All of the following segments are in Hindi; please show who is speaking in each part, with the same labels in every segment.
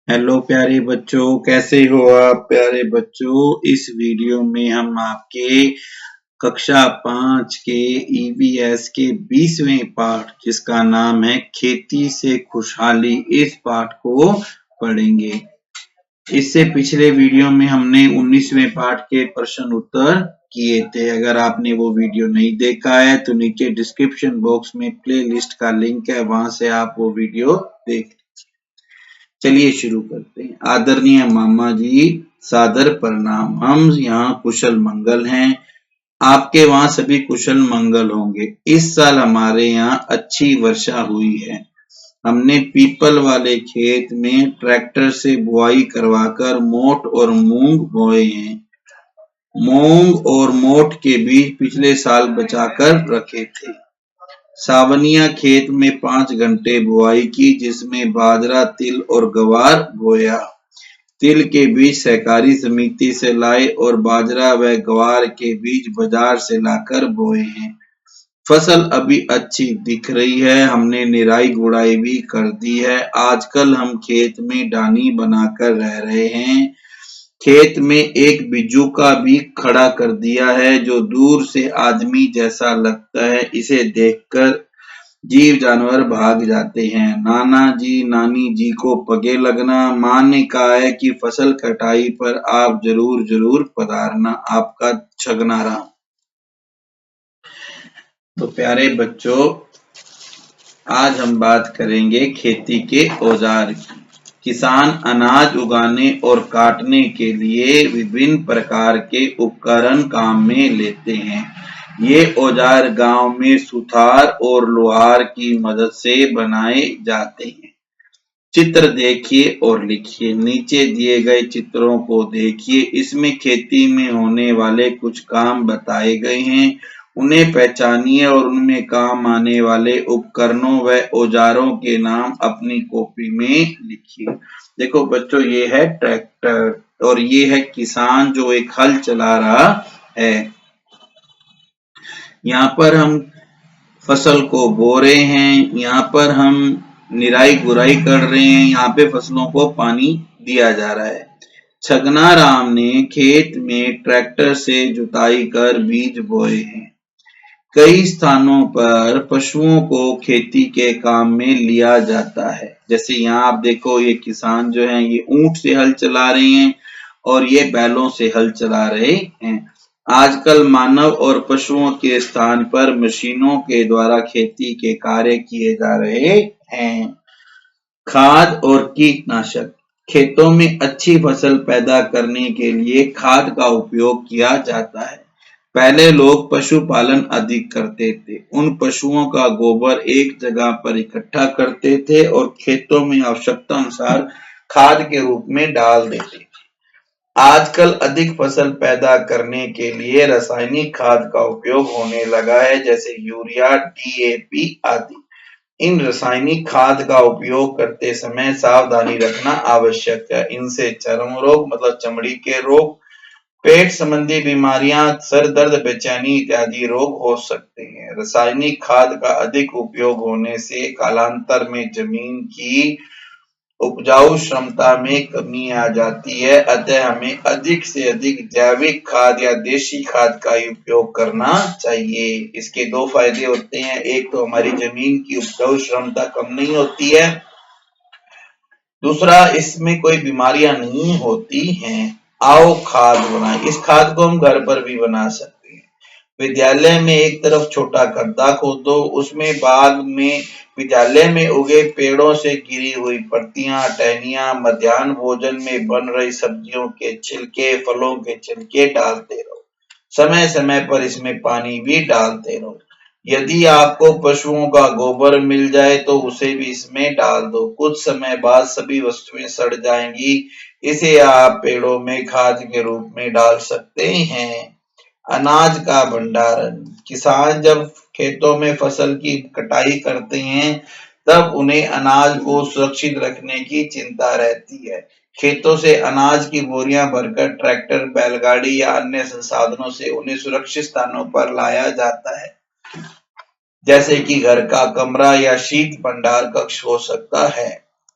Speaker 1: हेलो प्यारे बच्चों, कैसे हो आप प्यारे बच्चों। इस वीडियो में हम आपके कक्षा 5 के ईवीएस के 20वें पाठ जिसका नाम है खेती से खुशहाली, इस पाठ को पढ़ेंगे। इससे पिछले वीडियो में हमने 19वें पाठ के प्रश्न उत्तर किए थे। अगर आपने वो वीडियो नहीं देखा है तो नीचे डिस्क्रिप्शन बॉक्स में प्लेलिस्ट का लिंक है, वहां से आप वो वीडियो देख। चलिए शुरू करते हैं। आदरणीय मामा जी, सादर प्रणाम। हम यहाँ कुशल मंगल हैं, आपके वहाँ सभी कुशल मंगल होंगे। इस साल हमारे यहाँ अच्छी वर्षा हुई है। हमने पीपल वाले खेत में ट्रैक्टर से बुआई करवाकर मोट और मूंग बोए हैं। मूंग और मोट के बीज पिछले साल बचाकर रखे थे। सावनिया खेत में 5 घंटे बुआई की, जिसमें बाजरा, तिल और ग्वार बोया। तिल के बीज सहकारी समिति से लाए और बाजरा व ग्वार के बीज बाजार से लाकर बोए हैं। फसल अभी अच्छी दिख रही है। हमने निराई गुड़ाई भी कर दी है। आजकल हम खेत में डानी बनाकर रह रहे हैं। खेत में एक बिज्जू का भी खड़ा कर दिया है जो दूर से आदमी जैसा लगता है। इसे देखकर जीव जानवर भाग जाते हैं। नाना जी नानी जी को पगे लगना। माँ ने कहा है कि फसल कटाई पर आप जरूर जरूर पधारना। आपका छगना राम। तो प्यारे बच्चों, आज हम बात करेंगे खेती के औजार की। किसान अनाज उगाने और काटने के लिए विभिन्न प्रकार के उपकरण काम में लेते हैं। ये औजार गांव में सुथार और लोहार की मदद से बनाए जाते हैं। चित्र देखिए और लिखिए। नीचे दिए गए चित्रों को देखिए। इसमें खेती में होने वाले कुछ काम बताए गए हैं, उन्हें पहचानिए और उनमें काम आने वाले उपकरणों व औजारों के नाम अपनी कॉपी में लिखिए। देखो बच्चों, ये है ट्रैक्टर और ये है किसान जो एक हल चला रहा है। यहाँ पर हम फसल को बो रहे हैं, यहाँ पर हम निराई गुराई कर रहे हैं, यहाँ पे फसलों को पानी दिया जा रहा है। छगना राम ने खेत में ट्रैक्टर से जुताई कर बीज बोए हैं। कई स्थानों पर पशुओं को खेती के काम में लिया जाता है। जैसे यहाँ आप देखो, ये किसान जो हैं ये ऊंट से हल चला रहे हैं और ये बैलों से हल चला रहे हैं। आजकल मानव और पशुओं के स्थान पर मशीनों के द्वारा खेती के कार्य किए जा रहे हैं। खाद और कीटनाशक। खेतों में अच्छी फसल पैदा करने के लिए खाद का उपयोग किया जाता है। पहले लोग पशुपालन अधिक करते थे। उन पशुओं का गोबर एक जगह पर इकट्ठा करते थे और खेतों में आवश्यकता अनुसार खाद के रूप में डाल देते थे। आजकल अधिक फसल पैदा करने के लिए रासायनिक खाद का उपयोग होने लगा है, जैसे यूरिया, डीएपी आदि। इन रासायनिक खाद का उपयोग करते समय सावधानी रखना आवश्यक है। इनसे चर्म रोग मतलब चमड़ी के रोग, पेट संबंधी बीमारियां, सर दर्द, बेचैनी इत्यादि रोग हो सकते हैं। रासायनिक खाद का अधिक उपयोग होने से कालांतर में जमीन की उपजाऊ क्षमता में कमी आ जाती है। अतः हमें अधिक से अधिक जैविक खाद या देशी खाद का ही उपयोग करना चाहिए। इसके दो फायदे होते हैं। एक तो हमारी जमीन की उपजाऊ क्षमता कम नहीं होती है, दूसरा इसमें कोई बीमारियां नहीं होती हैं। आओ खाद बनाएं। इस खाद को हम घर पर भी बना सकते हैं। विद्यालय में एक तरफ छोटा गड्ढा खोदो, उसमें बाद में विद्यालय में उगे पेड़ों से गिरी हुई पत्तियां, टहनियां, मध्याह्न भोजन में बन रही सब्जियों के छिलके, फलों के छिलके डालते रहो। समय समय पर इसमें पानी भी डालते रहो। यदि आपको पशुओं का गोबर मिल जाए तो उसे भी इसमें डाल दो। कुछ समय बाद सभी वस्तुएं सड़ जाएंगी। इसे आप पेड़ों में खाद के रूप में डाल सकते हैं। अनाज का भंडारण। किसान जब खेतों में फसल की कटाई करते हैं तब उन्हें अनाज को सुरक्षित रखने की चिंता रहती है। खेतों से अनाज की बोरियां भरकर ट्रैक्टर, बैलगाड़ी या अन्य संसाधनों से उन्हें सुरक्षित स्थानों पर लाया जाता है, जैसे कि घर का कमरा या शीत भंडार कक्ष हो सकता है।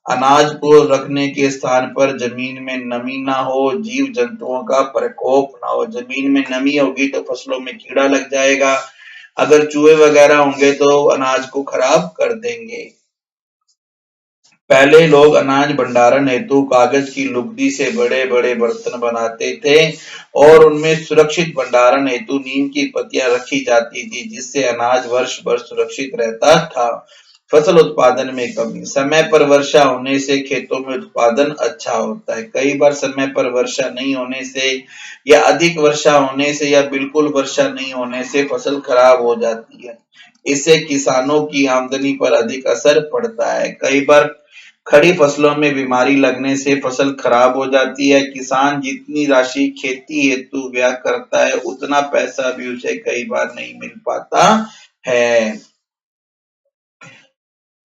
Speaker 1: अनाज को रखने के स्थान पर जमीन में नमी ना हो, जीव जंतुओं का प्रकोप ना हो। जमीन में नमी होगी तो फसलों में कीड़ा लग जाएगा, अगर चूहे वगैरह होंगे तो अनाज को खराब कर देंगे। पहले लोग अनाज भंडारण हेतु कागज की लुगदी से बड़े बड़े बर्तन बनाते थे और उनमें सुरक्षित भंडारण हेतु नीम की पत्तियां रखी जाती थी, जिससे अनाज वर्ष भर सुरक्षित रहता था। फसल उत्पादन में कमी। समय पर वर्षा होने से खेतों में उत्पादन अच्छा होता है। कई बार समय पर वर्षा नहीं होने से या अधिक वर्षा होने से या बिल्कुल वर्षा नहीं होने से फसल खराब हो जाती है। इससे किसानों की आमदनी पर अधिक असर पड़ता है। कई बार खड़ी फसलों में बीमारी लगने से फसल खराब हो जाती है। किसान जितनी राशि खेती हेतु व्यय करता है, उतना पैसा भी उसे कई बार नहीं मिल पाता है।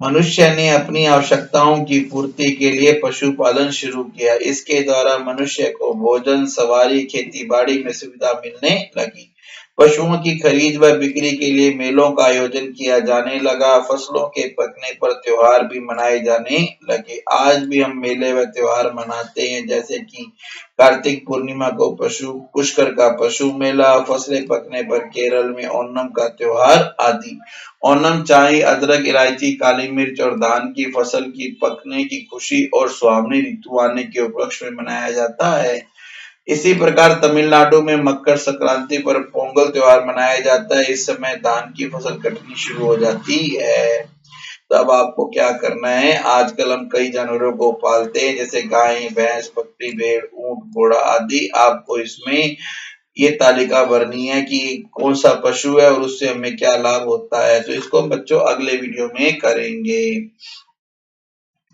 Speaker 1: मनुष्य ने अपनी आवश्यकताओं की पूर्ति के लिए पशुपालन शुरू किया। इसके द्वारा मनुष्य को भोजन, सवारी, खेती-बाड़ी में सुविधा मिलने लगी। पशुओं की खरीद व बिक्री के लिए मेलों का आयोजन किया जाने लगा। फसलों के पकने पर त्योहार भी मनाए जाने लगे। आज भी हम मेले व त्योहार मनाते हैं, जैसे कि कार्तिक पूर्णिमा को पुष्कर का पशु मेला, फसलें पकने पर केरल में ओणम का त्योहार आदि। ओणम चाय, अदरक, इलायची, काली मिर्च और धान की फसल की पकने की खुशी और सुहावनी ऋतु आने के उपलक्ष्य में मनाया जाता है। इसी प्रकार तमिलनाडु में मकर संक्रांति पर पोंगल त्योहार मनाया जाता है। इस समय धान की फसल कटनी शुरू हो जाती है। तो अब आपको क्या करना है, आजकल हम कई जानवरों को पालते हैं, जैसे गाय, भैंस, बकरी, भेड़, ऊंट, घोड़ा आदि। आपको इसमें ये तालिका भरनी है कि कौन सा पशु है और उससे हमें क्या लाभ होता है। तो इसको हम बच्चों अगले वीडियो में करेंगे।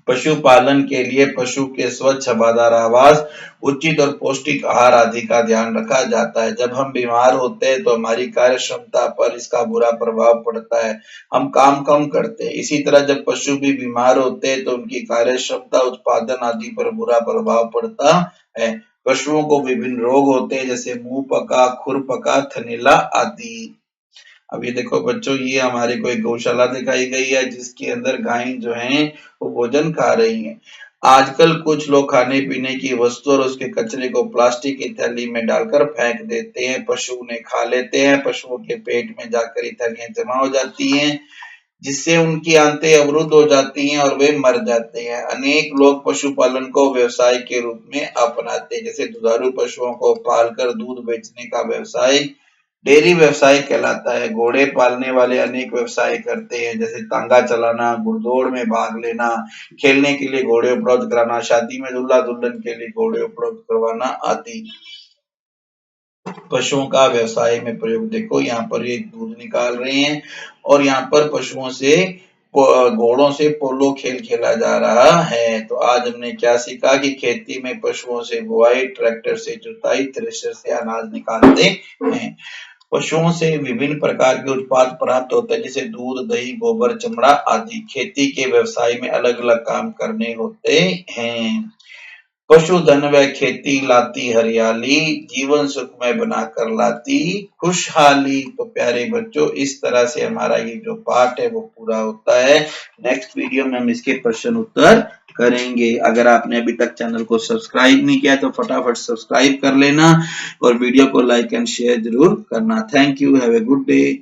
Speaker 1: पशुपालन के लिए पशु के स्वच्छ हवादार आवास, उचित और पौष्टिक आहार आदि का ध्यान रखा जाता है। जब हम बीमार होते हैं तो हमारी कार्य क्षमता पर इसका बुरा प्रभाव पड़ता है, हम काम कम करते हैं। इसी तरह जब पशु भी बीमार होते हैं तो उनकी कार्य क्षमता, उत्पादन आदि पर बुरा प्रभाव पड़ता है। पशुओं को विभिन्न रोग होते हैं, जैसे मुंह पका, खुर पका, थनैला आदि। अब ये देखो बच्चों, ये हमारी कोई गौशाला दिखाई गई है, जिसके अंदर गाय जो हैं वो भोजन खा रही हैं। आजकल कुछ लोग खाने पीने की वस्तु और उसके कचरे को प्लास्टिक की थैली में डालकर फेंक देते हैं। पशु उन्हें खा लेते हैं। पशुओं के पेट में जाकर ये थैलियां जमा हो जाती हैं, जिससे उनकी आंतें अवरुद्ध हो जाती हैं और वे मर जाते हैं। अनेक लोग पशुपालन को व्यवसाय के रूप में अपनाते हैं, जैसे दुधारू पशुओं को पालकर दूध बेचने का व्यवसाय डेयरी व्यवसाय कहलाता है। घोड़े पालने वाले अनेक व्यवसाय करते हैं, जैसे तांगा चलाना, घुड़दौड़ में भाग लेना, खेलने के लिए घोड़े उपलब्ध कराना, शादी में दूल्हा दुल्हन के लिए घोड़े उपलब्ध करवाना आदि। पशुओं का व्यवसाय में प्रयोग देखो, यहाँ पर ये दूध निकाल रहे हैं और यहाँ पर पशुओं से, घोड़ों से पोलो खेल खेला जा रहा है। तो आज हमने क्या सीखा कि खेती में पशुओं से बुआई, ट्रैक्टर से जुताई, थ्रेशर से अनाज निकालते हैं। पशुओं से विभिन्न प्रकार के उत्पाद प्राप्त होते हैं, जैसे दूध, दही, गोबर, चमड़ा आदि। खेती के व्यवसाय में अलग अलग काम करने होते हैं। पशुधन व खेती लाती हरियाली, जीवन सुखमय बनाकर लाती खुशहाली। तो प्यारे बच्चों, इस तरह से हमारा ये जो पाठ है वो पूरा होता है। नेक्स्ट वीडियो में हम इसके प्रश्न उत्तर करेंगे। अगर आपने अभी तक चैनल को सब्सक्राइब नहीं किया तो फटाफट सब्सक्राइब कर लेना और वीडियो को लाइक एंड शेयर जरूर करना। Thank you, have a good day.